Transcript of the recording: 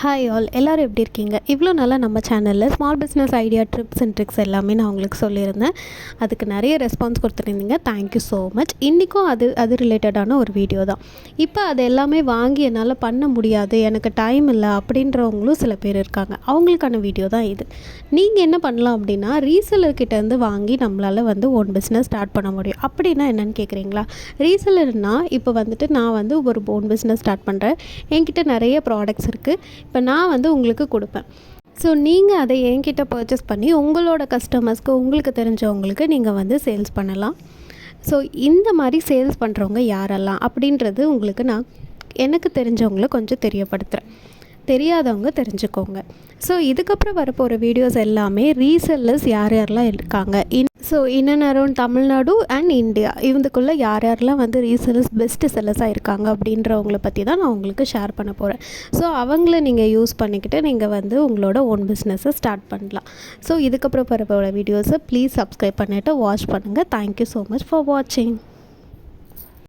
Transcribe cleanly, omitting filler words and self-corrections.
Hi all, எல்லோரும் எப்படி இருக்கீங்க? இவ்வளோ நாளாக நம்ம சேனலில் small business idea, tips and tricks எல்லாமே நான் உங்களுக்கு சொல்லியிருந்தேன். அதுக்கு நிறைய ரெஸ்பான்ஸ் கொடுத்துருந்தீங்க. Thank you so much. இன்றைக்கும் அது ரிலேட்டடான ஒரு வீடியோ தான். இப்போ அது எல்லாமே வாங்கி என்னால் பண்ண முடியாது, எனக்கு டைம் இல்லை அப்படின்றவங்களும் சில பேர் இருக்காங்க. அவங்களுக்கான வீடியோ தான் இது. நீங்கள் என்ன பண்ணலாம் அப்படின்னா, ரீசெல்லர்கிட்டேருந்து வாங்கி நம்மளால் ஓன் பிஸ்னஸ் ஸ்டார்ட் பண்ண முடியும். அப்படின்னா என்னென்னு கேட்குறீங்களா? ரீசெல்லர்னால் இப்போ நான் ஒரு ஓன் பிஸ்னஸ் ஸ்டார்ட் பண்ணுறேன். என்கிட்ட நிறைய ப்ராடக்ட்ஸ் இருக்குது. இப்போ நான் உங்களுக்கு கொடுப்பேன். ஸோ நீங்கள் அதை என்கிட்ட பர்ச்சேஸ் பண்ணி உங்களோட கஸ்டமர்ஸ்க்கு, உங்களுக்கு தெரிஞ்சவங்களுக்கு நீங்கள் சேல்ஸ் பண்ணலாம். ஸோ இந்த மாதிரி சேல்ஸ் பண்ணுறவங்க யாரெல்லாம் அப்படின்றது எனக்கு தெரிஞ்சவங்கள கொஞ்சம் தெரியப்படுத்துகிறேன். தெரியாதவங்க தெரிஞ்சுக்கோங்க. ஸோ இதுக்கப்புறம் வரப்போகிற வீடியோஸ் எல்லாமே ரீசெல்லர்ஸ் யாரெல்லாம் இருக்காங்க, in and around Tamil Nadu and India, இதுக்குள்ளே யாரெல்லாம் ரீசெல்லர்ஸ் பெஸ்ட்டு செல்லர்ஸாக இருக்காங்க அப்படின்றவங்கள பற்றி தான் நான் உங்களுக்கு ஷேர் பண்ண போகிறேன். ஸோ அவங்கள நீங்கள் யூஸ் பண்ணிக்கிட்டு நீங்கள் உங்களோட ஓன் பிஸ்னஸை ஸ்டார்ட் பண்ணலாம். ஸோ இதுக்கப்புறம் வரப்போகிற வீடியோஸை ப்ளீஸ் சப்ஸ்கிரைப் பண்ணிவிட்டு வாட்ச் பண்ணுங்கள். தேங்க்யூ ஸோ மச் ஃபார் வாட்சிங்.